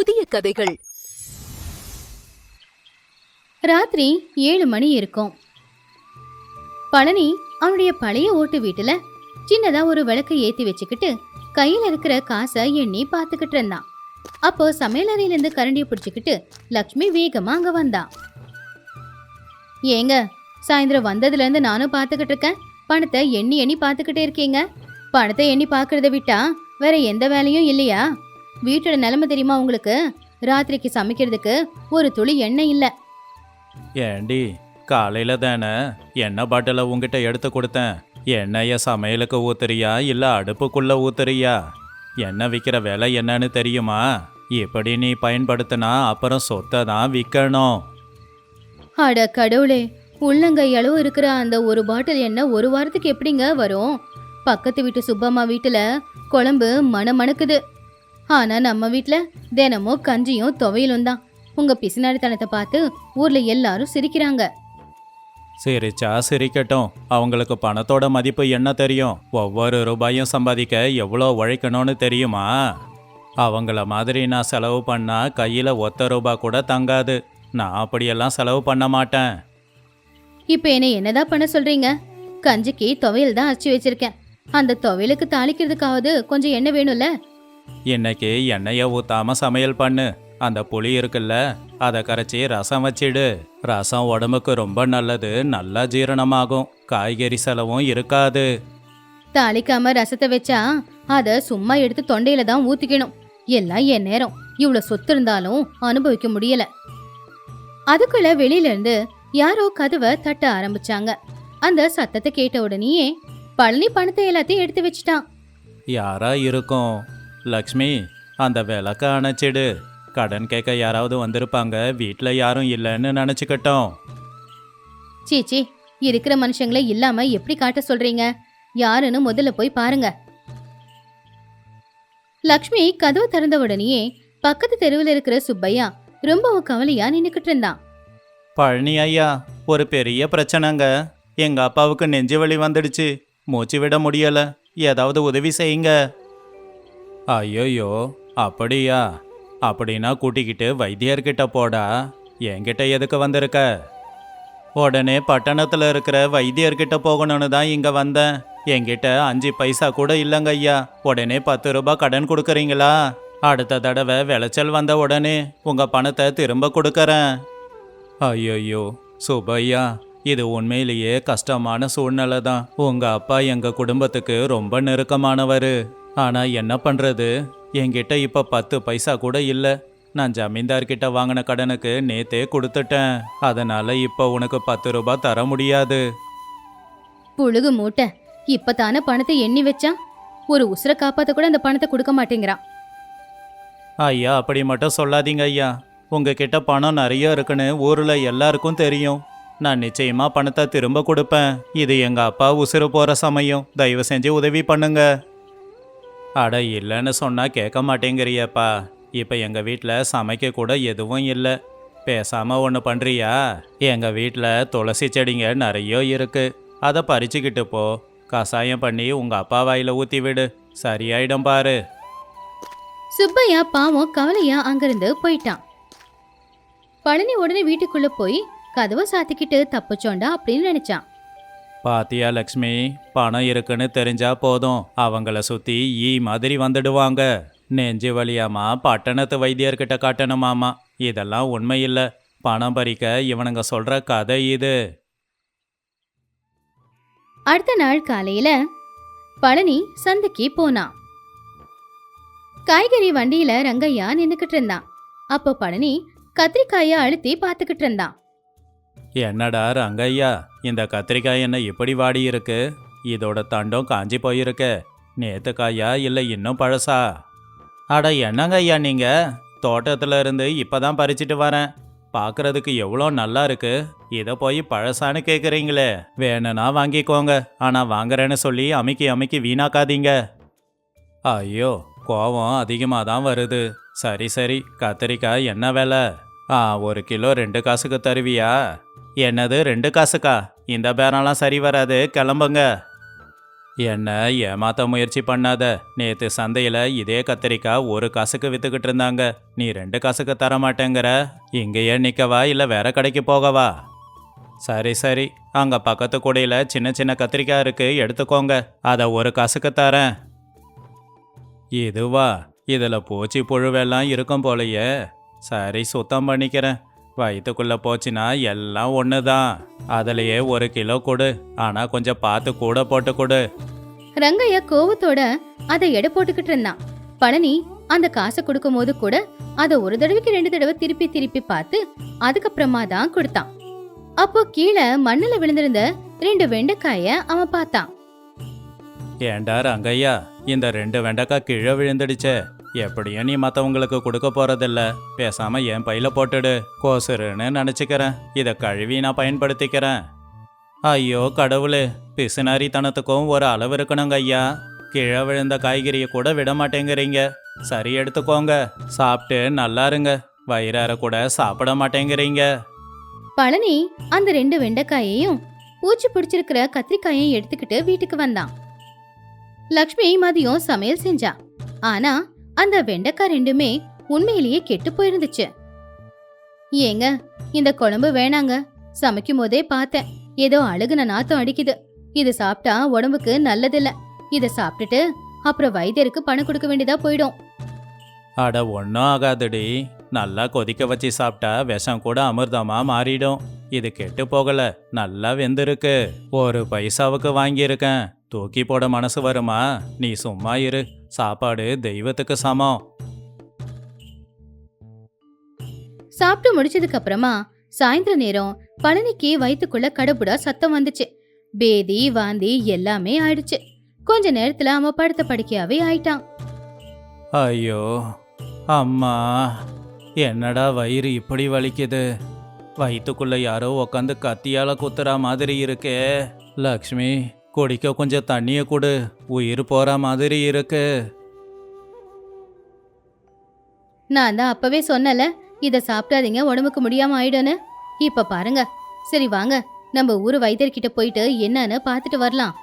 புதிய கதைகள். ராத்திரி 7 மணி இருக்கும். பழனி அவனுடைய பழைய ஓட்டு வீட்டுல சின்னதா ஒரு விளக்கு ஏத்தி வச்சுக்கிட்டு கையில இருக்கிற காசை எண்ணி பாத்துக்கிட்டு இருந்தான். அப்போ சமையலறையில இருந்து கரண்டிய பிடிச்சுக்கிட்டு லக்ஷ்மி வேகமா அங்க வந்தா. ஏங்க, சாயந்தரம் வந்ததுல இருந்து நானும் பாத்துக்கிட்டு இருக்கேன். பணத்தை எண்ணி எண்ணி பாத்துக்கிட்டே இருக்கீங்க. பணத்தை எண்ணி பாக்குறத விட்டா வேற எந்த வேலையும் இல்லையா? வீட்டோட நிலைமை தெரியுமா உங்களுக்கு? ராத்திரிக்கு சமைக்கிறதுக்கு ஒரு துளி எண்ணெய் இல்ல. ஏண்டி, காலையில தானே எண்ணெய் பாட்டில உங்ககிட்ட எடுத்து கொடுத்தேன். எண்ணெய சமையலுக்கு ஊத்துறியா இல்ல அடுப்புக்குள்ள ஊத்துறியா? எண்ணெய் விற்கிற விலை என்னன்னு தெரியுமா? இப்படி நீ பயன்படுத்தினா அப்புறம் சொத்தை தான் விற்கணும். அட கடவுளே, உள்ளங்கை அளவு இருக்கிற அந்த ஒரு பாட்டில் எண்ணெய் ஒரு வாரத்துக்கு எப்படிங்க வரும்? பக்கத்து வீட்டு சுப்பம்மா வீட்டுல குழம்பு மணக்குது. ஆனா நம்ம வீட்டுல தினமும் கஞ்சியும் துவையலும் தான். உங்க பிசினாடித்தனத்தை பார்த்து ஊர்ல எல்லாரும் சிரிக்கிறாங்க. சிரிச்சா சிரிக்கட்டும், அவங்களுக்கு பணத்தோட மதிப்பு என்ன தெரியும்? ஒவ்வொரு ரூபாயும் சம்பாதிக்க எவ்வளோ உழைக்கணும்னு தெரியுமா? அவங்கள மாதிரி நான் செலவு பண்ணா கையில ஒத்த ரூபா கூட தங்காது. நான் அப்படியெல்லாம் செலவு பண்ண மாட்டேன். இப்ப என்னதான் பண்ண சொல்றீங்க? கஞ்சிக்கு துவையல் தான் அரைச்சி வச்சிருக்கேன். அந்த துவையலுக்கு தாளிக்கிறதுக்காவது கொஞ்சம் எண்ணெய் வேணும்ல. இன்னைக்கு எண்ணெயை ஊத்தாம சமையல் பண்ணு. அந்த புளி இருக்குல்ல, அதை கரைச்சி ரசம் வச்சிடு. ரசம் உடம்புக்கு ரொம்ப நல்லது, நல்லா ஜீரணமாகும், காய்கறி செலவும் இருக்காது. தாளிக்காம ரசத்தை வச்சா அத சும்மா எடுத்து தொண்டையில தான் ஊத்திக்கணும். எல்லாம் என் நேரம். இவ்வளவு சொத்து இருந்தாலும் அனுபவிக்க முடியல. அதுக்குள்ள வெளியில இருந்து யாரோ கதவை தட்ட ஆரம்பிச்சாங்க. அந்த சத்தத்தை கேட்ட உடனேயே பழனி பணத்தை எல்லாத்தையும் எடுத்து வச்சுட்டான். யாரா இருக்கும்? லக்ஷ்மி, அந்த விளக்க அணைச்சிடு. கடன் கேட்க யாராவது வந்திருப்பாங்க, வீட்டில் யாரும் இல்லைன்னு நினச்சிக்கிட்டோம். சீச்சி, இருக்கிற மனுஷங்களே இல்லாம எப்படி காட்ட சொல்றீங்க? யாருன்னு முதல்ல போய் பாருங்க. லக்ஷ்மி கதவு திறந்த உடனேயே பக்கத்து தெருவில் இருக்கிற சுப்பையா ரொம்பவும் கவலையா நின்னுக்கிட்டு இருந்தான். பழனி ஐயா, ஒரு பெரிய பிரச்சனைங்க. எங்க அப்பாவுக்கு நெஞ்சு வலி வந்துடுச்சு, மூச்சு விட முடியல, ஏதாவது உதவி செய்யுங்க. ஐயோயோ, அப்படியா? அப்படின்னா கூட்டிக்கிட்டு வைத்தியர்கிட்ட போடா. என்கிட்ட எதுக்கு வந்திருக்க? உடனே பட்டணத்தில் இருக்கிற வைத்தியர்கிட்ட போகணும்னு தான் இங்கே வந்தேன். என்கிட்ட 5 பைசா கூட இல்லைங்க ஐயா. உடனே 10 ரூபாய் கடன் கொடுக்குறீங்களா? அடுத்த தடவை விளைச்சல் வந்த உடனே உங்கள் பணத்தை திரும்ப கொடுக்கறேன். ஐயோயோ சுப்பையா, இது உண்மையிலேயே கஷ்டமான சூழ்நிலை தான். உங்கள் அப்பா எங்கள் குடும்பத்துக்கு ரொம்ப நெருக்கமானவர். ஆனால் என்ன பண்ணுறது, என்கிட்ட இப்போ 10 பைசா கூட இல்லை. நான் ஜமீன்தார்கிட்ட வாங்கின கடனுக்கு நேத்தே கொடுத்துட்டேன். அதனால இப்போ உனக்கு 10 ரூபாய் தர முடியாது. புழுகு மூட்டை, இப்பதானே பணத்தை எண்ணி வச்சான். ஒரு உசுரை காப்பாத்த கூட அந்த பணத்தை கொடுக்க மாட்டேங்கிறான். ஐயா, அப்படி மட்டும் சொல்லாதீங்க ஐயா. உங்ககிட்ட பணம் நிறைய இருக்குன்னு ஊரில் எல்லாருக்கும் தெரியும். நான் நிச்சயமா பணத்தை திரும்ப கொடுப்பேன். இது எங்க அப்பா உசுறு போற சமயம். தயவு செஞ்சு உதவி பண்ணுங்க. அட, இல்லைன்னு சொன்னா கேட்க மாட்டேங்கிறியப்பா. இப்போ எங்க வீட்டில் சமைக்க கூட எதுவும் இல்லை. பேசாம ஒன்று பண்றியா? எங்க வீட்டில் துளசி செடிங்க நிறைய இருக்கு. அதை பறிச்சுக்கிட்டு போ. கசாயம் பண்ணி உங்க அப்பா வாயில ஊத்தி விடு, சரியாயிடும் பாரு. சுப்பையா பாவம் கவலையா அங்கிருந்து போயிட்டான். பழனி உடனே வீட்டுக்குள்ள போய் கதவை சாத்திக்கிட்டு தப்புச்சோண்டா அப்படின்னு நினைச்சான். பாத்தியா லக்ஷ்மி, பணம் இருக்குன்னு தெரிஞ்சா போதும், அவங்கள சுத்தி ஈ மாதிரி வந்துடுவாங்க. நெஞ்சு வலியாமா பட்டணத்து வைத்தியர்கிட்ட காட்டணுமாமா. இதெல்லாம் உண்மையில்லை. பணம் பறிக்க இவனுங்க சொல்ற கதை இது. அடுத்த நாள் காலையில பழனி சந்தைக்கு போனான். காய்கறி வண்டியில ரங்கையா நின்னுக்கிட்டு இருந்தான். அப்போ பழனி கத்திரிக்காய அழுத்தி பாத்துக்கிட்டு இருந்தான். என்னடா ரங்கையா, இந்த கத்திரிக்காய் என்ன இப்படி வாடி இருக்கு? இதோட தண்டம் காஞ்சி போயிருக்கு. நேத்து காயா இல்லை இன்னும் பழசா? அட என்னங்க ஐயா, நீங்க தோட்டத்துல இருந்து இப்பதான் பறிச்சிட்டு வரேன். பார்க்கறதுக்கு எவ்வளோ நல்லா இருக்கு. இதை போய் பழசான்னு கேட்குறீங்களே. வேணும்னா வாங்கிக்கோங்க, ஆனால் வாங்குறேன்னு சொல்லி அமுக்கி அமுக்கி வீணாக்காதீங்க. ஐயோ, கோவம் அதிகமாக தான் வருது. சரி சரி, கத்திரிக்காய் என்ன விலை? 1 கிலோ 2 காசுக்கு தருவியா? என்னது 2 காசுக்கா? இந்த பேரெல்லாம் சரி வராது, கிளம்புங்க. என்ன ஏமாத்த முயற்சி பண்ணாத. நேத்து சந்தையில இதே கத்திரிக்காய் 1 காசுக்கு வித்துக்கிட்டு இருந்தாங்க. நீ 2 காசுக்கு தர மாட்டேங்கிற. இங்கேயே நிக்கவா இல்ல வேற கடைக்கு போகவா? சரி சரி, அங்க பக்கத்து கூடையில சின்ன சின்ன கத்திரிக்காய் இருக்கு, எடுத்துக்கோங்க. அதை 1 காசுக்கு தரேன். இதுவா? இதுல பூச்சி புழுவெல்லாம் இருக்கும் போலயே. சரி, சுத்தம் பண்ணிக்கிறேன். வயிற்றுக்குள்ள போச்சுன்னா எல்லாம் ஒன்று தான். அதுலயே 1 கிலோ கொடு, ஆனா கொஞ்சம் பார்த்து கூட போட்டு கொடு. ரங்கையா கோவத்தோட அதை எடை போட்டுக்கிட்டு இருந்தான். பழனி அந்த காசை கொடுக்கும் போது கூட அதை ஒரு தடவைக்கு 2 தடவை திருப்பி திருப்பி பார்த்து அதுக்கப்புறமா தான் கொடுத்தான். அப்போ கீழே மண்ணுல விழுந்திருந்த 2 வெண்டைக்காய அவன் பார்த்தான். ஏண்டா ரங்கையா, இந்த 2 வெண்டைக்காய் கீழே விழுந்துடுச்சே. எப்படியும் நீ மற்றவங்களுக்கு கொடுக்க போறதில்ல. பேசாம என் பையில போட்டுடு. கோசுருன்னு நினச்சிக்கிறேன். இதை கழுவி நான் பயன்படுத்திக்கிறேன். ஐயோ கடவுளே, பிசுனாரித்தனத்துக்கும் ஒரு அளவு இருக்கணுங்க ஐயா. கீழே விழுந்த காய்கறியை கூட விட மாட்டேங்கிறீங்க. சரி, எடுத்துக்கோங்க, சாப்பிட்டு நல்லா இருங்க. வயிறார கூட சாப்பிட மாட்டேங்கிறீங்க. பழனி அந்த 2 வெண்டைக்காயையும் பூச்சி பிடிச்சிருக்கிற கத்திரிக்காயையும் எடுத்துக்கிட்டு வீட்டுக்கு வந்தான். லக்ஷ்மி மதியம் சமையல் செஞ்சா. ஆனா அந்த வெண்டைக்காய் 2மே உண்மையிலேயே கெட்டு போயிருந்துச்சு. ஏங்க, இந்த குழம்பு வேணாங்க. சமைக்கும் போதே பார்த்தேன், ஏதோ அழுகுன நாத்தம் அடிக்குது. இது சாப்பிட்டா உடம்புக்கு நல்லதில்ல. இதை சாப்பிட்டுட்டு அப்புறம் வைத்தியருக்கு பணம் கொடுக்க வேண்டியதா போயிடும். அட ஒன்றும் ஆகாதுடி. நல்லா கொதிக்க வச்சு சாப்பிட்டா விஷம் கூட அமிர்தமா மாறிடும். இது கெட்டு போகல, நல்லா வெந்திருக்கு. 1 பைசாவுக்கு வாங்கியிருக்கேன். தூக்கி போட மனசு வருமா? நீ சும்மா இரு. சாப்பாடு தெய்வத்துக்கு சமம். சாப்பிட்டு முடிச்சதுக்கு அப்புறமா சாயந்தர நேரம் பழனிக்கு வயித்துக்குள்ள கடபுடா சத்தம் வந்துச்சு. பேதி வாந்தி எல்லாமே ஆயிடுச்சு. கொஞ்ச நேரத்துல அவன் படுத்த படுக்கையாவே ஆயிட்டான். ஐயோ அம்மா, என்னடா வயிறு இப்படி வலிக்குது. வயிற்றுக்குள்ள யாரோ உக்காந்து கத்தியால குத்துற மாதிரி இருக்கே. லக்ஷ்மி, குடிக்க கொஞ்சம் தண்ணிய கொடு. உயிர் போற மாதிரி இருக்கு. நான் தான் அப்பவே சொன்னல, இத சாப்பிடாதீங்க, உடம்புக்கு முடியாம ஆயிடும்னு. இப்ப பாருங்க. சரி வாங்க, நம்ம ஊரு வைத்தியர்கிட்ட போயிட்டு என்னன்னு பார்த்துட்டு வரலாம்.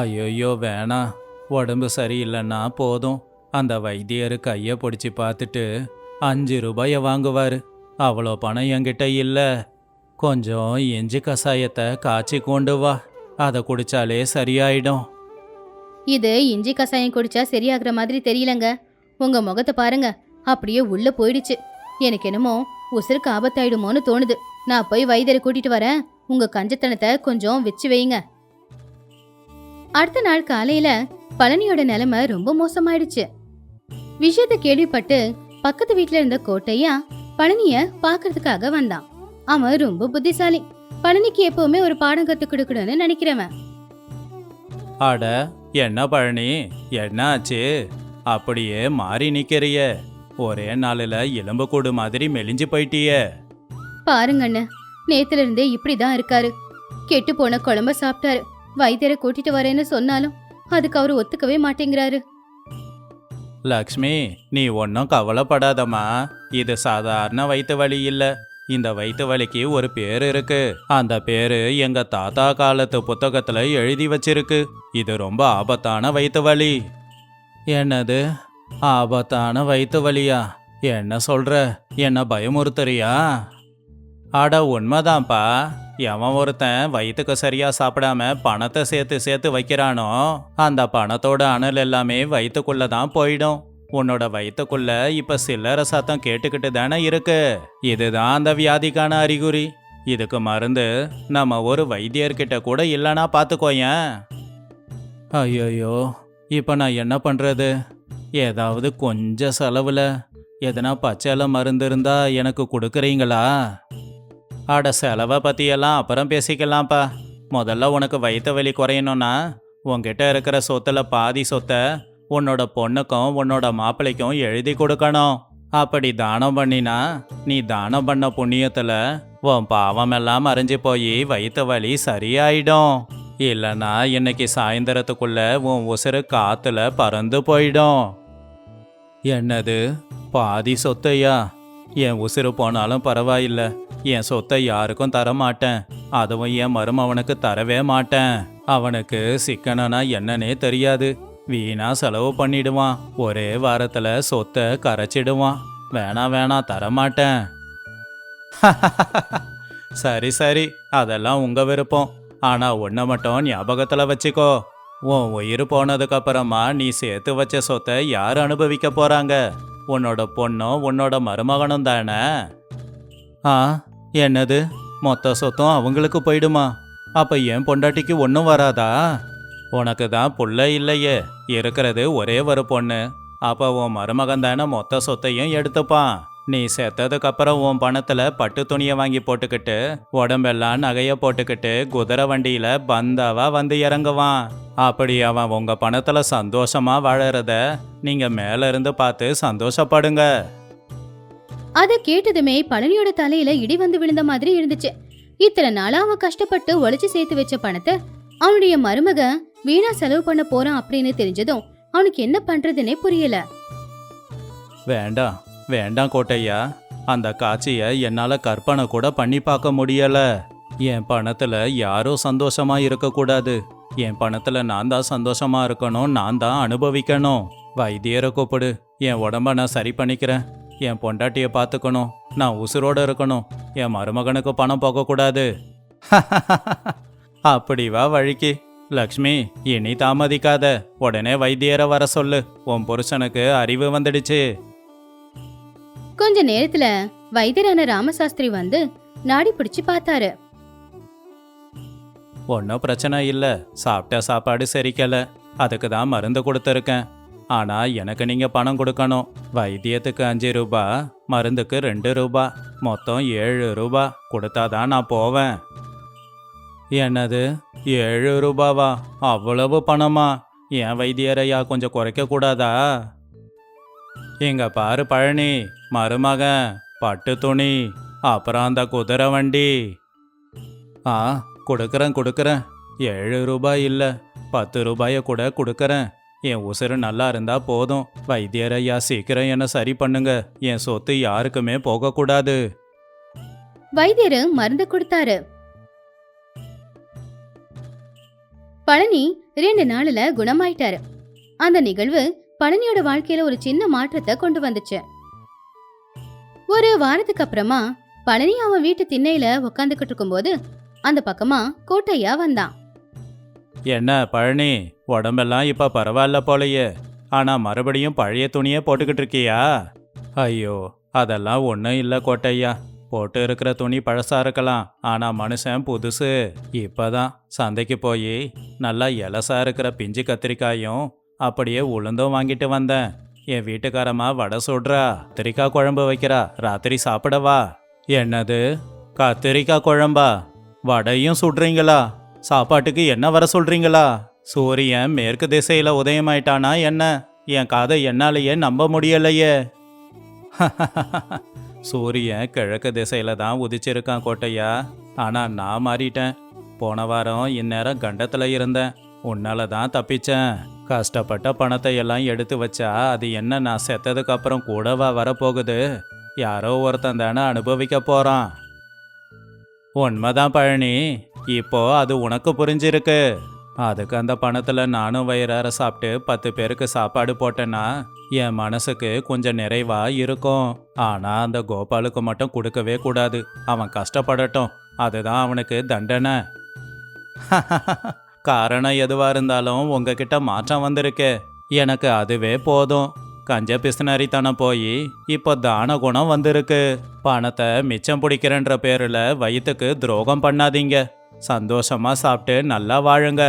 ஐயோ வேணாம். உடம்பு சரியில்லைன்னா போதும். அந்த வைத்தியர் கையை பிடிச்சி பார்த்துட்டு 5 ரூபாயை வாங்குவார். அவ்வளோ பணம் என்கிட்ட இல்லை. கொஞ்சம் இஞ்சி கசாயத்தை காய்ச்சி கொண்டு வா. அதை குடிச்சாலே சரியாயிடும். இது இஞ்சி கசாயம் குடிச்சா சரியாகிற மாதிரி தெரியலங்க. உங்க முகத்தை பாருங்க, அப்படியே உள்ள போயிடுச்சு. எனக்கு என்னமோ உசுருக்கு ஆபத்தாயிடுமோன்னு தோணுது. நான் போய் வைத்தியரை கூட்டிட்டு வரேன். உங்க கஞ்சத்தனத்தை கொஞ்சம் வச்சு வைங்க. அடுத்த நாள் காலையில பழனியோட நிலைமை ரொம்ப மோசமாயிடுச்சு. விஷயத்தை கேள்விப்பட்டு பக்கத்து வீட்டுல இருந்த கோட்டையா பழனிய பாக்குறதுக்காக வந்தான். அவன் ரொம்ப புத்திசாலி. பழனிக்கு எப்பவுமே ஒரு பாடம் கத்து கொடுக்கணும்னு நினைக்கிறவன். அட என்ன பழனி, என்ன ஆச்சு? அப்படியே மாறி நிக்கிறிய. ஒரே நாளில் எலும்பு கூடு மாதிரி மெலிஞ்சு போயிட்டியே. பாருங்கண்ண, நேத்துல இருந்தே இப்படிதான் இருக்காரு. கெட்டு போன குழம்ப சாப்பிட்டாரு. வைத்தியரை கூட்டிட்டு வரேன்னு சொன்னாலும் அதுக்கு அவரு ஒத்துக்கவே மாட்டேங்கிறாரு. லக்ஷ்மி, நீ ஒன்றும் கவலைப்படாதம்மா. இது சாதாரண வயிற்று வலி இல்லை. இந்த வயிற்று வலிக்கு ஒரு பேர் இருக்கு. அந்த பேரு எங்க தாத்தா காலத்து புத்தகத்துல எழுதி வச்சிருக்கு. இது ரொம்ப ஆபத்தான வயிற்று வலி. என்னது ஆபத்தான வயிற்று வலியா? என்ன சொல்ற? என்ன பயமுறுத்துறியா? அட உண்மைதான்ப்பா. எவன் ஒருத்தன் வயிற்றுக்கு சரியா சாப்பிடாம பணத்தை சேர்த்து சேர்த்து வைக்கிறானோ அந்த பணத்தோட அனல் எல்லாமே வயிற்றுக்குள்ள தான் போயிடும். உன்னோட வயிற்றுக்குள்ள இப்ப சில்லற சத்தம் கேட்டுக்கிட்டு தானே இருக்கு. இதுதான் அந்த வியாதிக்கான அறிகுறி. இதுக்கு மருந்து நம்ம ஒரு வைத்தியர்கிட்ட கூட இல்லைன்னா பார்த்துக்கோயேன். ஐயோயோ, இப்ப நான் என்ன பண்றது? ஏதாவது கொஞ்சம் செலவுல எதனா பச்சைல மருந்து இருந்தா எனக்கு கொடுக்குறீங்களா? அட செலவை பற்றியெல்லாம் அப்புறம் பேசிக்கலாம்ப்பா. முதல்ல உனக்கு வயிற்று வலி குறையணும்னா உன்கிட்ட இருக்கிற சொத்துல பாதி சொத்தை உன்னோட பொண்ணுக்கும் உன்னோட மாப்பிள்ளைக்கும் எழுதி கொடுக்கணும். அப்படி தானம் பண்ணினா நீ தானம் பண்ண புண்ணியத்தில் உன் பாவம் எல்லாம் மறைஞ்சு போய் வயிற்று வலி சரியாயிடும். இல்லைன்னா இன்னைக்கு சாயந்தரத்துக்குள்ள உன் உசுறு காத்துல பறந்து போயிடும். என்னது பாதி சொத்தையா? என் உசுறு போனாலும் பரவாயில்ல, என் சொத்தை யாருக்கும் தர மாட்டேன். அதுவும் என் மருமவனுக்கு தரவே மாட்டேன். அவனுக்கு சிக்கனனா என்னன்னே தெரியாது. வீணா செலவு பண்ணிடுவான். ஒரே வாரத்துல சொத்தை கரைச்சிடுவான். வேணாம் தரமாட்டேன். சரி சரி, அதெல்லாம் உங்க விருப்பம். ஆனா ஒன்றை மட்டும் ஞாபகத்துல வச்சுக்கோ. உன் உயிர் போனதுக்கு அப்புறமா நீ சேர்த்து வச்ச சொத்தை யார் அனுபவிக்க போறாங்க? உன்னோட பொண்ணும் உன்னோட மருமகனும் தானே. ஆ, என்னது? மொத்த சொத்தும் அவங்களுக்கு போயிடுமா? அப்ப என் பொண்டாட்டிக்கு ஒன்றும் வராதா? உனக்கு தான் புள்ள இல்லையே, இருக்கிறது ஒரே ஒரு பொண்ணு. அப்ப உன் மருமகன் தானே மொத்த சொத்தையும் எடுத்துப்பான். நீ செத்ததுக்கு அப்புறம் உன் பணத்துல பட்டு துணியை வாங்கி போட்டுக்கிட்டு உடம்பெல்லாம் நகைய போட்டுக்கிட்டு குதிரை வண்டியில பந்தாவா வந்து இறங்குவான். அப்படி அவன் உங்க பணத்துல சந்தோஷமா வாழறத நீங்க மேல இருந்து பார்த்து சந்தோஷப்படுங்க. அதை கேட்டதுமே பழனியோட தலையில இடி வந்து விழுந்த மாதிரி இருந்துச்சு. இத்தனை நாளா அவன் கஷ்டப்பட்டு உழைச்சு சேர்த்து வச்ச பணத்தை அவனுடைய மருமக வீணா செலவு பண்ண போறான் அப்படின்னு தெரிஞ்சதும் அவனுக்கு என்ன பண்றதுன்னே புரியல. வேண்டாம் வேண்டாம் கோட்டையா, அந்த காட்சியை என்னால கற்பனை கூட பண்ணி பார்க்க முடியல. என் பணத்துல யாரும் சந்தோஷமா இருக்கக்கூடாது. என் பணத்துல நான் தான் சந்தோஷமா இருக்கணும், நான் தான் அனுபவிக்கணும். வைத்தியரை கூப்பிடு, என் உடம்ப நான் சரி பண்ணிக்கிறேன். என் பொண்டாட்டியை பார்த்துக்கணும், நான் உசுரோட இருக்கணும். என் மருமகனுக்கு பணம் போகக்கூடாது. அப்படி வா வழிக்கு. லக்ஷ்மி, இனி தாமதிக்காத, உடனே வைத்தியரை வர சொல்லு. உன் புருஷனுக்கு அறிவு வந்துடுச்சு. கொஞ்ச நேரத்துல வைத்தியரான ராமசாஸ்திரி வந்து நாடி பிடிச்சு பார்த்தாரு. ஒன்றும் பிரச்சனை இல்லை, சாப்பிட்ட சாப்பாடு செரிக்கல, அதுக்கு தான் மருந்து கொடுத்துருக்கேன். ஆனா எனக்கு நீங்க பணம் கொடுக்கணும். வைத்தியத்துக்கு 5 ரூபா, மருந்துக்கு 2 ரூபா, மொத்தம் 7 ரூபா கொடுத்தாதான் நான் போவேன். என்னது, 7 ரூபாவா? அவ்வளவு பணமா? என் வைத்தியரையா கொஞ்சம் குறைக்க கூடாதா? இங்க பாரு பழனி, மருமகன், பட்டு துணி, அப்புறம் அந்த குதிரை வண்டி. ஆ, கொடுக்கறேன் 7 ரூபாய் இல்லை, 10 ரூபாயை கூட கொடுக்கறேன். என் உசுறு நல்லா இருந்தா போதும். வைத்தியரையா சீக்கிரம் என்ன சரி பண்ணுங்க. என் சொத்து யாருக்குமே போகக்கூடாது. வைத்தியரு மருந்து கொடுத்தாரு. பழனி 2 நாள்ல குணமாயிட்டாரு. அந்த நிகழ்வு பழனியோட வாழ்க்கையில ஒரு சின்ன மாற்றத்தை கொண்டு வந்துச்சு. ஒரு வாரத்துக்கு அப்புறமா பழனி அவன் வீட்டு திண்ணையில உக்காந்துக்கிட்டு இருக்கும்போது அந்த பக்கமா கோட்டையா வந்தான். என்ன பழனி, உடம்பெல்லாம் இப்ப பரவாயில்ல போலையே. ஆனா மறுபடியும் பழைய துணியே போட்டுக்கிட்டு இருக்கியா? ஐயோ, அதெல்லாம் ஒன்றும் இல்லை கோட்டையா. போட்டு இருக்கிற துணி பழசா இருக்கலாம், ஆனா மனுஷன் புதுசு. இப்பதான் சந்தைக்கு போய் நல்லா இலசா இருக்கிற பிஞ்சு கத்திரிக்காயும் அப்படியே உளுந்தும் வாங்கிட்டு வந்தேன். என் வீட்டுக்காரமா வடை சுடுறா, கத்திரிக்காய் குழம்பு வைக்கிறா, ராத்திரி சாப்பிடவா. என்னது, கத்திரிக்காய் குழம்பா? வடையும் சுடுறீங்களா? சாப்பாட்டுக்கு என்ன வர சொல்றீங்களா? சூரியன் மேற்கு திசையில உதயமாயிட்டானா என்ன? என் காதை என்னாலேயே நம்ப முடியலையே. சூரியன் கிழக்கு திசையில தான் உதிச்சிருக்கான் கோட்டையா. ஆனா நான் மாறிட்டேன். போன வாரம் இந்நேரம் கண்டத்துல இருந்தேன். உன்னால தான் தப்பிச்சேன். கஷ்டப்பட்ட பணத்தை எல்லாம் எடுத்து வச்சா அது என்ன நான் செத்ததுக்கு அப்புறம் கூடவா வரப்போகுது? யாரோ ஒருத்தன் தானே அனுபவிக்க போறான். உண்மைதான் பழனி, இப்போ அது உனக்கு புரிஞ்சிருக்கு. அதுக்கு அந்த பணத்துல நானும் வயிறார சாப்பிட்டு 10 பேருக்கு சாப்பாடு போட்டேன்னா என் மனசுக்கு கொஞ்சம் நிறைவா இருக்கும். ஆனா அந்த கோபாலுக்கு மட்டும் கொடுக்கவே கூடாது. அவன் கஷ்டப்படட்டும், அதுதான் அவனுக்கு தண்டனை. காரணம் எதுவா இருந்தாலும் உங்ககிட்ட மாற்றம் வந்திருக்கு. எனக்கு அதுவே போதும். கஞ்ச பிசுனரித்தனம் போய் இப்போ தான குணம் வந்திருக்கு. பணத்தை மிச்சம் பிடிக்கிறன்ற பேர்ல வயிற்றுக்கு துரோகம் பண்ணாதீங்க. சந்தோஷமா சாப்பிட்டு நல்லா வாழுங்க.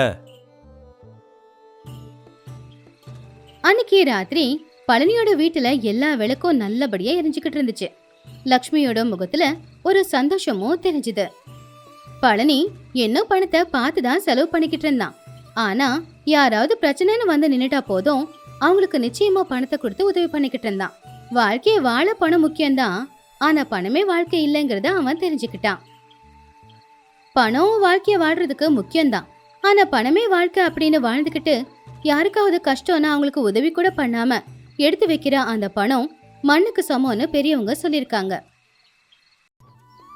அன்னைக்கு ராத்திரி பழனியோட வீட்டுல எல்லா விளக்கும் நல்லபடியா எரிஞ்சுக்கிட்டு இருந்துச்சு. லக்ஷ்மியோட முகத்துல ஒரு சந்தோஷமும் தெரிஞ்சுது. பழனி இன்னும் பணத்தை பார்த்துதான் செலவு பண்ணிக்கிட்டு இருந்தான். ஆனா யாராவது பிரச்சனைன்னு வந்து நின்னுட்டா போதும் அவங்களுக்கு நிச்சயமா பணத்தை கொடுத்து உதவி பண்ணிக்கிட்டு இருந்தான். வாழ்க்கையை வாழ பணம் முக்கியம்தான், ஆனா பணமே வாழ்க்கை இல்லைங்கிறத அவன் தெரிஞ்சுக்கிட்டான். பணம் வாழ்க்கைய வாழ்றதுக்கு முக்கியம்தான், ஆனா பணமே வாழ்க்கை அப்படின்னு வாழ்ந்துக்கிட்டு யாருக்காவது கஷ்டம்னா அவங்களுக்கு உதவி கூட பண்ணாம எடுத்து வைக்கிற அந்த பணம் மண்ணுக்கு சமம்னு பெரியவங்க சொல்லியிருக்காங்க.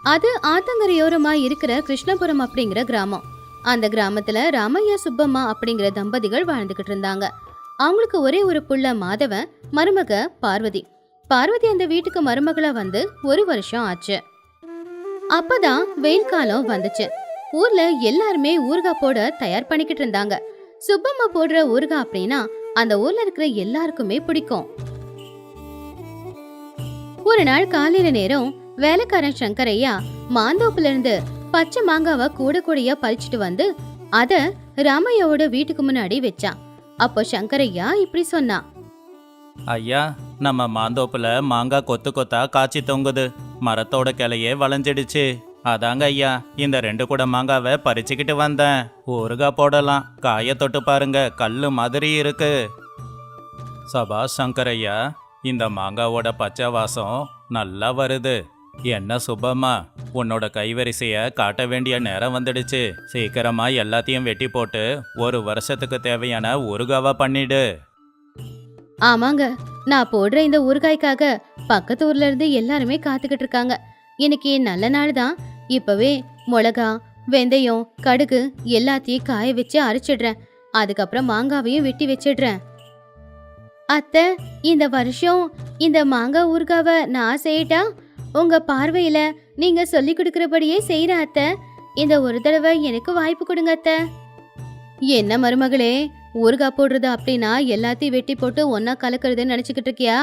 அது ஆத்தங்கரையோரமா இருக்கிற கிருஷ்ணபுரம் அப்படிங்கிற கிராமம். அந்த கிராமத்துல ராமையா சுப்பம்மா அப்படிங்கிற தம்பதிகள் வாழ்ந்துகிட்டு இருந்தாங்க. அவங்களுக்கு ஒரே ஒரு புள்ள மாதவன், மருமக பார்வதி. பார்வதி அந்த வீட்டுக்கு மருமகளா வந்து 1 வருஷம் ஆச்சு. அப்பதான் வெயில் காலம் வந்துச்சு. ஊர்ல எல்லாருமே ஊறுகாய் போட தயார் பண்ணிக்கிட்டு இருந்தாங்க. சுப்பம்மா போடுற ஊறுகாய் அப்படின்னா அந்த ஊர்ல இருக்கிற எல்லாருக்குமே பிடிக்கும். ஒரு நாள் காலையில நேரம் வேலைக்காரன் சங்கரையா மாந்தோப்புல இருந்து பச்சை மாங்காவை கூட கூடையா பறிச்சுட்டு வந்து அத ராமையாவோட வீட்டுக்கு முன்னாடி வச்சான். அப்போ சங்கரையா இப்படி சொன்னான். ஐயா, நம்ம மாந்தோப்புல மாங்காய் கொத்து கொத்தா காய்ச்சி தொங்குது. மரத்தோட கிளையே வளைஞ்சிடுச்சு. அதாங்க ஐயா, இந்த 2 கூட மாங்காவை பறிச்சுக்கிட்டு வந்தேன். ஊறுகாய் போடலாம். காய தொட்டு பாருங்க, கல்லு மாதிரி இருக்கு. சபாஷ் சங்கரையா, இந்த மாங்காவோட பச்சை வாசம் நல்லா வருது. என்ன சுப்பம்மா, உன்னோட கைவரிசைய காட்ட வேண்டிய நேரம் வந்துடுச்சு. சீக்கிரமா எல்லாத்தையும் வெட்டி போட்டு 1 வருஷத்துக்கு தேவையான ஊறுகாவா பண்ணிடு. ஆமாங்க, நான் போடுற இந்த ஊறுகாய்க்காக பக்கத்து ஊர்ல இருந்து எல்லாருமே காத்துக்கிட்டு இருக்காங்க. இன்னைக்கு நல்ல நாள் தான். இப்பவே மிளகா, வெந்தயம், கடுகு எல்லாத்தையும் காய வச்சு அரைச்சிடுறேன். அதுக்கப்புறம் மாங்காவையும் வெட்டி வச்சிடுறேன். அத்தை, இந்த வருஷம் இந்த மாங்காய் ஊறுகாவை நான் செய்யட்டா? உங்க பார்வையில நீங்க சொல்லி கொடுக்கறபடியே செய்யற அத்தை. இந்த ஒரு தடவை எனக்கு வாய்ப்பு கொடுங்க அத்தை. என்ன மருமகளே, ஊறுகாய் போடுறது அப்படின்னா எல்லாத்தையும் வெட்டி போட்டு ஒன்னா கலக்கிறதுன்னு நினைச்சுக்கிட்டு இருக்கியா?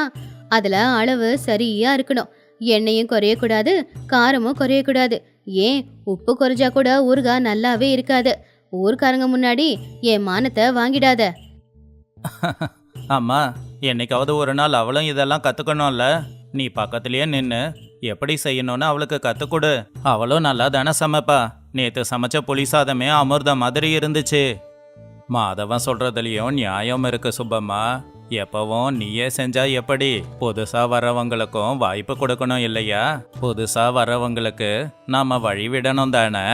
அதுல அளவு சரியா இருக்கணும். எண்ணெயும் குறையக்கூடாது, காரமும் குறையக்கூடாது. ஏன் உப்பு குறைஞ்சா கூட ஊறுகாய் நல்லாவே இருக்காது. ஊர்க்காரங்க முன்னாடி என் மானத்தை வாங்கிடாத. அம்மா, என்னைக்காவது ஒரு நாள் அவளும் இதெல்லாம் கத்துக்கணும்ல. நீ பக்கத்திலேயே நின்று எப்படி செய்யணும்னு அவளுக்கு கத்துக்கொடு. அவளும் நல்லா தானே சமைப்பா. நேத்து சமைச்ச புளி சாதமே அமிர்த மாதிரி இருந்துச்சு. மாதவன் சொல்றதுலயும் நியாயம் இருக்கு சுப்பம்மா. எப்பவும் நீயே செஞ்சா எப்படி? புதுசா வர்றவங்களுக்கும் வாய்ப்பு கொடுக்கணும் இல்லையா? புதுசா வர்றவங்களுக்கு நாம வழி விடணும் தானே.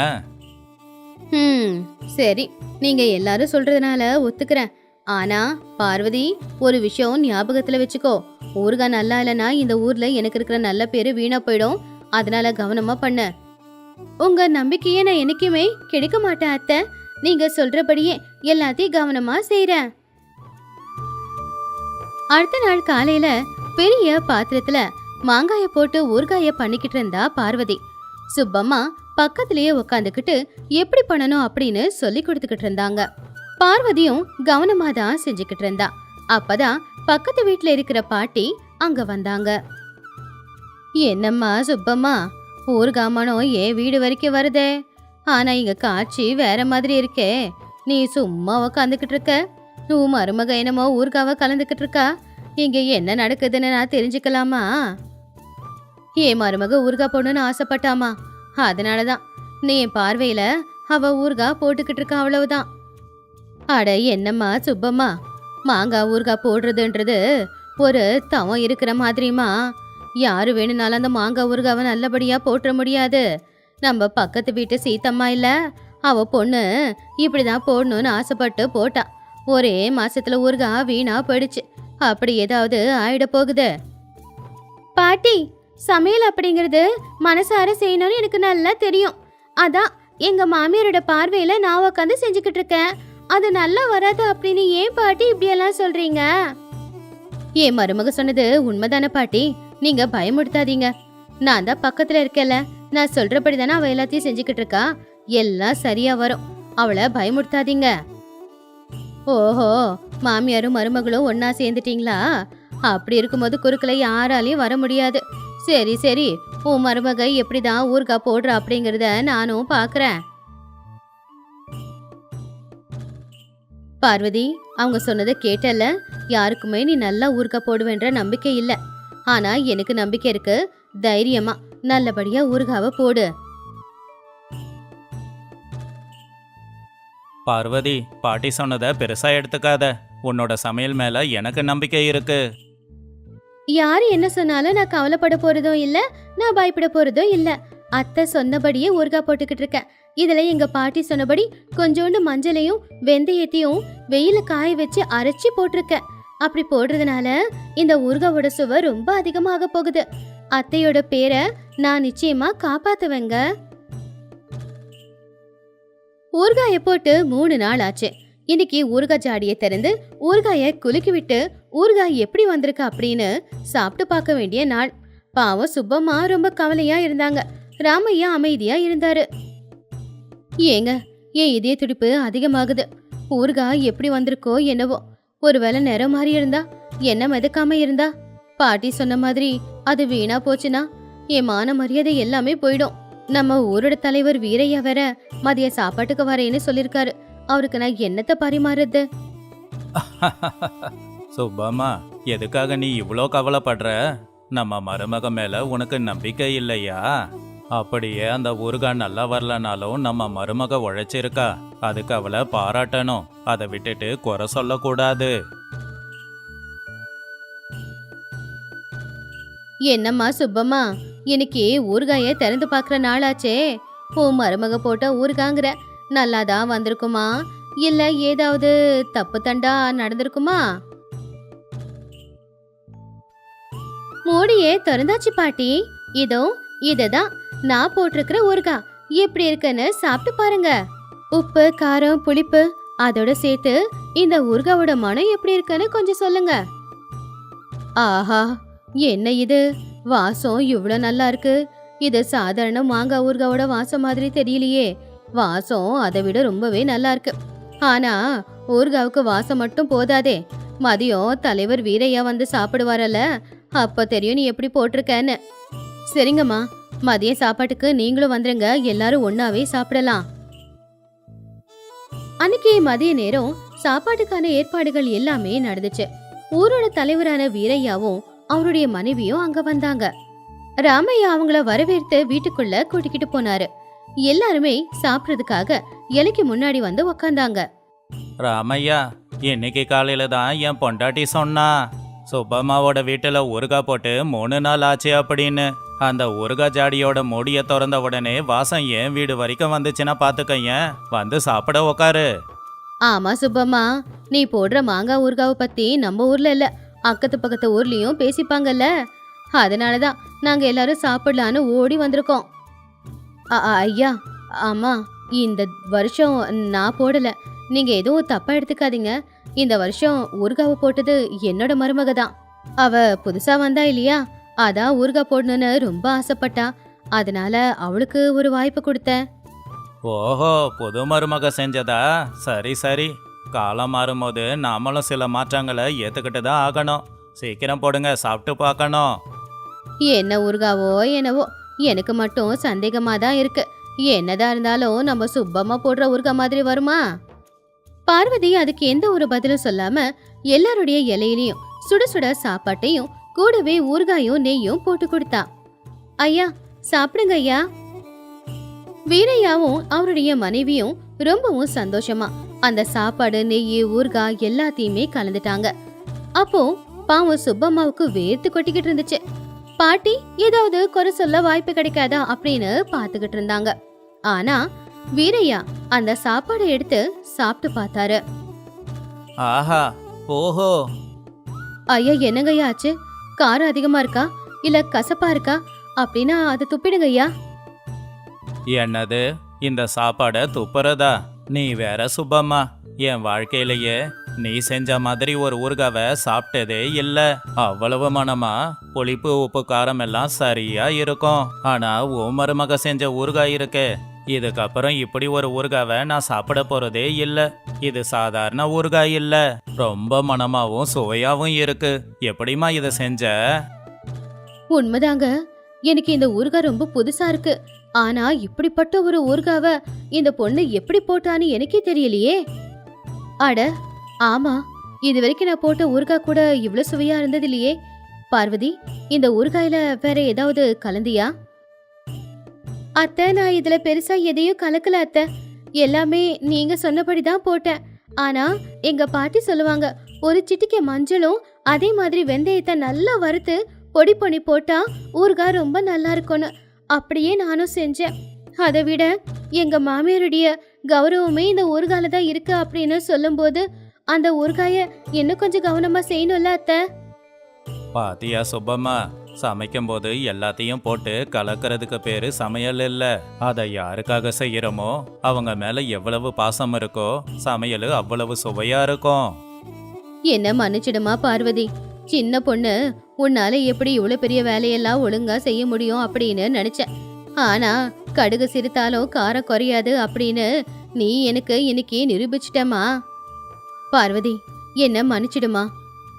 சரி, நீங்க எல்லாரும் சொல்றதுனால ஒத்துக்கிறேன். ஆனா பார்வதி, ஒரு விஷயம் ஞாபகத்துல வச்சுக்கோ. ஊறுகாய் நல்லா இல்லைன்னா இந்த ஊர்ல எனக்கு இருக்கிற நல்ல பேரு வீணா போயிடும். அதனால கவனமா பண்ணு. உங்க நம்பிக்கையே நான் என்னைக்குமே கிடைக்க மாட்டேன் அத்தை. நீங்க சொல்றபடியே எல்லாத்தையும் கவனமா செய்றேன். அடுத்த நாள் காலையில பெரிய பாத்திரத்துல மாங்காய போட்டு ஊறுகாய பண்ணிக்கிட்டு இருந்தா பார்வதி. சுப்பம்மா பக்கத்திலேயே உக்காந்துக்கிட்டு எப்படி பண்ணணும் அப்படின்னு சொல்லி கொடுத்துக்கிட்டு இருந்தாங்க. பார்வதியும் கவனமா தான் செஞ்சுக்கிட்டு இருந்தா. அப்பதான் பக்கத்து வீட்டுல இருக்கிற பாட்டி அங்க வந்தாங்க. என்னம்மா சுப்பம்மா, ஊர்காமனம் ஏன் வீடு வரைக்கும் வருதே? ஆனா இங்க காட்சி வேற மாதிரி இருக்கே. நீ சும்மா உக்காந்துக்கிட்டு இருக்க. உன் மருமக என்னமோ ஊர்காவ கலந்துக்கிட்டு இருக்கா. இங்க என்ன நடக்குதுன்னு நான் தெரிஞ்சுக்கலாமா? என் மருமக ஊர்கா போடணும்னு ஆசைப்பட்டாமா. அதனாலதான் நீ என் பார்வையில அவ ஊர்கா போட்டுக்கிட்டு இருக்கா, அவ்வளவுதான். அட என்னம்மா சுப்பம்மா, மாங்காய் ஊறுகாய் போடுறதுன்றது ஒரு தவம் இருக்கிற மாதிரிமா. யாரு வேணும்னாலும் அந்த மாங்காய் ஊறுகாவை நல்லபடியா போட்டுற முடியாது. நம்ம பக்கத்து வீட்டு சீத்தம்மா இல்ல, அவ பொண்ணு இப்படிதான் போடணும்னு ஆசைப்பட்டு போட்டா. ஒரே மாசத்துல ஊறுகாய் வீணா போயிடுச்சு. அப்படி ஏதாவது ஆயிட போகுது. பாட்டி, சமையல் அப்படிங்கிறது மனசார செய்யணும்னு எனக்கு நல்லா தெரியும். அதான் எங்க மாமியாரோட பார்வையில நான் உட்காந்து செஞ்சுக்கிட்டு இருக்கேன். அது நல்லா வராது அப்படின்னு ஏன் பாட்டி இப்படியெல்லாம் சொல்றீங்க? என் மருமக சொன்னது உண்மைதானே பாட்டி. நீங்க பயமுடுத்தாதீங்க. நான் தான் பக்கத்துல இருக்கேன்ல, நான் சொல்றபடி தானே அவ எல்லாத்தையும் செஞ்சுக்கிட்டு இருக்கா. எல்லாம் சரியா வரும். அவளை பயமுடுத்தாதீங்க. ஓஹோ, மாமியாரும் மருமகளும் ஒன்னா சேர்ந்துட்டீங்களா? அப்படி இருக்கும்போது குறுக்கல யாராலையும் வர முடியாது. சரி சரி, உன் மருமக எப்படிதான் ஊறுகாய் போடுற அப்படிங்கறத நானும் பாக்குறேன். பார்வதி, அவங்க சொன்னதை கேட்டல. யாருக்குமே நீ நல்லா ஊறுகாய் போடுவேன்ற நம்பிக்கை இல்ல. ஆனா எனக்கு நம்பிக்கை இருக்கு. தைரியமா நல்லபடியா ஊறுகாவை போடு. பார்வதி, பாட்டி சொன்னதை பெருசா எடுத்துக்காத. உன்னோட சமையல் மேல எனக்கு நம்பிக்கை இருக்கு. யாரு என்ன சொன்னாலும் நான் கவலைப்பட போறதும் இல்ல, நான் பயப்பட போறதும் இல்ல. அத்தை சொன்னபடியே ஊறுகாய் போட்டுக்கிட்டு இருக்கேன். இதுல எங்க பாட்டி சொன்னபடி கொஞ்சோண்டு மஞ்சளையும் வெந்தயத்தையும் வெயில காய வச்சு அரைச்சி போட்டிருக்கேன். அப்படி போடுறதுனால இந்த ஊறுகாவோட சுவை ரொம்ப அதிகமாக போகுது. அத்தையோட பேரை நான் நிச்சயமா காப்பாத்துவேங்க. ஊறுகாய போட்டு 3 நாள் ஆச்சு. இன்னைக்கு ஊறுகாய் ஜாடியை திறந்து ஊறுகாய குலுக்கி விட்டு ஊறுகாய் எப்படி வந்திருக்கு அப்படின்னு சாப்பிட்டு பார்க்க வேண்டிய நாள். பாவம் சுப்பம்மா ரொம்ப கவலையா இருந்தாங்க. ராமையா அமைதியா இருந்தாரு. ஏங்க, என் இதய துடிப்பு அதிகமாகுது. ஊறுகாய் எப்படி வந்திருக்கோ என்னவோ. ஒருவேளை நிறம் மாறி இருந்தா, என்ன மிதக்காம இருந்தா, பாட்டி சொன்ன மாதிரி அது வீணா போச்சுன்னா என் மான மரியாதை எல்லாமே போயிடும். நம்ம ஊரோட தலைவர் வீரையா வேற மதிய சாப்பாட்டுக்கு வரேன்னு சொல்லிருக்காரு. அவருக்கு நான் என்னத்த பரிமாறுறது? சுப்பம்மா, எதுக்காக நீ இவ்வளோ கவலைப்படுற? நம்ம மருமக மேல உனக்கு நம்பிக்கை இல்லையா? அப்படியே அந்த ஊறுகாய் நல்லா வரலனாலும் நம்ம மருமக உழைச்சிருக்கா, அதுக்கு அவளை பாராட்டணும். அதை விட்டுட்டு குறை சொல்லக்கூடாது. என்னம்மா சுப்பம்மா, இன்னைக்கு ஊறுகாய திறந்து பாக்குற நாளாச்சே. உன் மருமக போட்ட ஊறுகாங்கிற நல்லாதான் வந்திருக்குமா, இல்ல ஏதாவது தப்பு தண்டா நடந்திருக்குமா? மூடியே திறந்தாச்சு பாட்டி. இதோ இதுதான் நான் போட்டிருக்கிற ஊறுகாய். எப்படி இருக்குன்னு சாப்பிட்டு பாருங்க. உப்பு, காரம், புளிப்பு அதோட சேர்த்து இந்த ஊறுகாவோட மனம் எப்படி இருக்குன்னு கொஞ்சம் சொல்லுங்க. ஆஹா, என்ன இது? வாசம் இவ்வளோ நல்லா இருக்கு. இது சாதாரண மாங்காய் ஊறுகாவோட வாசம் மாதிரி தெரியலையே. வாசம் அதை விட ரொம்பவே நல்லா இருக்கு. ஆனா ஊறுகாவுக்கு வாசம் மட்டும் போதாதே. மதியம் தலைவர் வீரையா வந்து சாப்பிடுவாரல்ல, அப்ப தெரியும் நீ எப்படி போட்டிருக்கன்னு. சரிங்கம்மா, மதிய சாப்பாட்டுக்கு நீங்களும் வந்துருங்க. எல்லாரும் ஒன்னாவே சாப்பிடலாம். அன்னைக்கு மதிய நேரம் சாப்பாட்டுக்கான ஏற்பாடுகள் எல்லாமே நடந்துச்சு. ஊரோட தலைவரான வீரையாவும் அவருடைய மனைவியும் அங்க வந்தாங்க. ராமையா அவங்கள வரவேற்று வீட்டுக்குள்ள கூட்டிக்கிட்டு போனாரு. எல்லாருமே சாப்பிட்றதுக்காக இலைக்கு முன்னாடி வந்து உக்காந்தாங்க. ராமையா, இன்னைக்கு காலையில தான் என் பொண்டாட்டி சொன்னா, சுப்பம்மாவோட வீட்டுல ஊறுகாய் போட்டு 3 நாள் ஆச்சு அப்படின்னு. அந்த ஊறுகாய் ஜாடியோட மூடிய திறந்த உடனே வாசம் என் வீடு வரைக்கும் வந்துச்சுன்னா பாத்துக்கயேன். வந்து சாப்பிட உக்காரு. ஆமா சுப்பம்மா, நீ போடுற மாங்காய் ஊறுகாவை பத்தி நம்ம ஊர்ல இல்ல, அக்கத்து பக்கத்து ஊர்லயும் பேசிப்பாங்கல்ல. அதனாலதான் நாங்க எல்லாரும் சாப்பிடலான்னு ஓடி வந்திருக்கோம். ஐயா, ஆமா, இந்த வருஷம் நான் போடல. நீங்க எதுவும் தப்பா எடுத்துக்காதீங்க. இந்த வருஷம் ஊறுகாவை போட்டது என்னோட மருமக தான். அவ புதுசா வந்தா இல்லையா, அதான் ஊறுகாய் போடணும்னு ரொம்ப ஆசைப்பட்டா. அதனால அவளுக்கு ஒரு வாய்ப்பு கொடுத்தேன். ஓஹோ, புது மருமக செஞ்சதா? சரி சரி. காலம் மாறும்போது நாமளும் சில மாற்றங்களை ஏத்துக்கிட்டு தான் ஆகணும். சீக்கிரம் போடுங்க, சாப்பிட்டு பார்க்கணும். என்ன ஊறுகாவோ என்னவோ, எனக்கு மட்டும் சந்தேகமா தான் இருக்கு. என்னதான் இருந்தாலும் நம்ம சுப்பம்மா போடுற ஊறுகாய் மாதிரி வருமா? பார்வதி அதுக்கு எந்த ஒரு பதிலும் சொல்லாம எல்லாருடைய இலையிலையும் சுட சுட சாப்பாட்டையும் கூடவே ஊறுகாயும் நெய்யும் போட்டு கொடுத்தா. ஐயா சாப்பிடுங்க ஐயா. வீரையாவும் அவருடைய மனைவியும் ரொம்பவும் சந்தோஷமா அந்த சாப்பாடு, நெய், ஊறுகாய் எல்லாத்தையுமே கலந்துட்டாங்க. அப்போ பாவம் சுப்பம்மாவுக்கு வேர்த்து கொட்டிக்கிட்டு இருந்துச்சு. பாட்டி ஏதாவது குறை சொல்ல வாய்ப்பு கிடைக்காதா அப்படின்னு பாத்துக்கிட்டு இருந்தாங்க. ஆனா வீரையா அந்த சாப்பாடை எடுத்து சாப்பிட்டு பார்த்தாரு. ஆஹா, ஓஹோ. ஐயா என்னங்கய்யா ஆச்சு? காரம் அதிகமா இருக்கா இல்ல கசப்பா இருக்கா? அப்படின்னா அதை துப்பிடுங்க ஐயா. என்னது, இந்த சாப்பாடை துப்புறதா? நீ வேற சுப்பம்மா, என் வாழ்க்கையிலேயே நீ செஞ்ச மாதிரி ஒரு ஊறுகாவை சாப்பிட்டதே இல்ல. அவ்வளவு மனமா புளிப்பு, உப்பு, காரம் எல்லாம் சரியா இருக்கும். ஆனா உன் மருமக செஞ்ச ஊறுகாய் இருக்கே, இதுக்கப்புறம் இப்படி ஒரு ஊறுகாவை நான் சாப்பிட போறதே இல்ல. இது சாதாரண ஊறுகாய் இல்ல, ரொம்ப மனமாவும் சுவையாவும் இருக்கு. எப்படிமா இதை செஞ்ச? உண்மைதாங்க, எனக்கு இந்த ஊறுகாய் ரொம்ப புதுசா இருக்கு. ஆனா இப்படிப்பட்ட ஒரு ஊறுகாவை இந்த பொண்ணு எப்படி போட்டான்னு எனக்கே தெரியலையே. அட ஆமா, இது வரைக்கும் நான் போட்ட ஊறுகாய் கூட இவ்வளவு சுவையா இருந்தது இல்லையே. பார்வதி, இந்த ஊறுகாயில வேற ஏதாவது கலந்தியா? அத்தை, நான் இதுல பெருசா எதையும் கலக்கல அத்தை. எல்லாமே நீங்க சொன்னபடிதான் போட்டேன். ஆனா எங்க பாட்டி சொல்லுவாங்க, ஒரு சிட்டிக்கை மஞ்சளும் அதே மாதிரி வெந்தயத்தை நல்லா வறுத்து பொடி பண்ணி போட்டா ஊறுகாய் ரொம்ப நல்லா இருக்கும்னு. அப்படியே நானும் செஞ்சேன். அதை விட எங்க மாமியாருடைய கௌரவமே இந்த ஊறுகாயில தான் இருக்கு அப்படின்னு சொல்லும்போது அந்த ஊறுகாய இன்னும் கொஞ்சம் கவனமா செய்யணும்ல அத்தை. பாத்தியா சுப்பம்மா, சமைக்கும்போது எல்லாத்தையும் போட்டு கலக்கிறதுக்கு பேரு சமையல் இல்ல. அதை யாருக்காக செய்யறோமோ அவங்க மேல எவ்வளவு பாசம் இருக்கோ சமையல் அவ்வளவு சுவையா இருக்கும். என்ன மன்னிச்சிடுமா பார்வதி, சின்ன பொண்ணு உன்னால எப்படி இவ்வளவு பெரிய வேலையெல்லாம் ஒழுங்கா செய்ய முடியும் அப்படின்னு நினைச்சேன். ஆனா கடுகு சிரித்தாலும் காரம் குறையாது அப்படின்னு நீ எனக்கு இன்னைக்கு நிரூபிச்சிட்டமா. பார்வதி, என்ன மன்னிச்சிடுமா.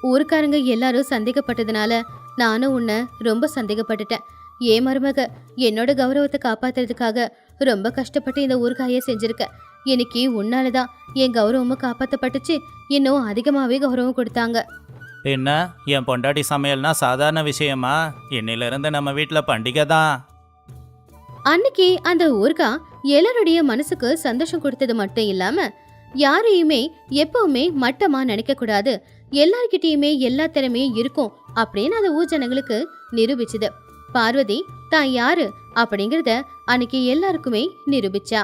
ஊருக்காரங்க எல்லாரும் சந்தேகப்பட்டதுனால நானும் உன்னை ரொம்ப சந்தேகப்பட்டுட்டேன். ஏன் மருமக என்னோட கௌரவத்தை காப்பாத்துறதுக்காக ரொம்ப கஷ்டப்பட்டு இந்த ஊருக்காய செஞ்சிருக்க. இன்னைக்கு உன்னாலதான் என் கௌரவமும் காப்பாத்தப்பட்டுச்சு, இன்னும் அதிகமாவே கௌரவம் கொடுத்தாங்க. என்ன என் பொண்டாட்டி சமையல்னா சாதாரண விஷயமா? இன்னிலிருந்து நம்ம வீட்ல பண்டிகை தான். அன்னைக்கு அந்த ஊர்கா எல்லாருடைய மனசுக்கு சந்தோஷம் கொடுத்தது மட்டும் இல்லாம யாரையுமே எப்பவுமே மட்டமா நினைக்க கூடாது, எல்லார்கிட்டயுமே எல்லா திறமையும் இருக்கும் அப்படின்னு அந்த ஊர் ஜனங்களுக்கு நிரூபிச்சுது. பார்வதி தான் யாரு அப்படிங்கறத அன்னைக்கு எல்லாருக்குமே நிரூபிச்சா.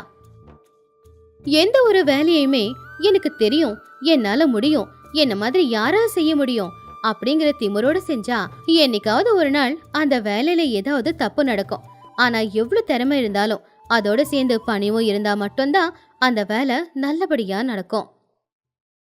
எந்த ஒரு வேலையுமே எனக்கு தெரியும், என்னால முடியும், என்ன மாதிரி யாராவது செய்ய முடியும் அப்படிங்கிற திமிரோட செஞ்சா என்னைக்காவது ஒரு நாள் அந்த வேலையில ஏதாவது தப்பு நடக்கும். ஆனா எவ்வளவு திறமை இருந்தாலும் அதோட சேர்ந்து பணிவும் இருந்தா மட்டும்தான் அந்த வேலை நல்லபடியா நடக்கும்.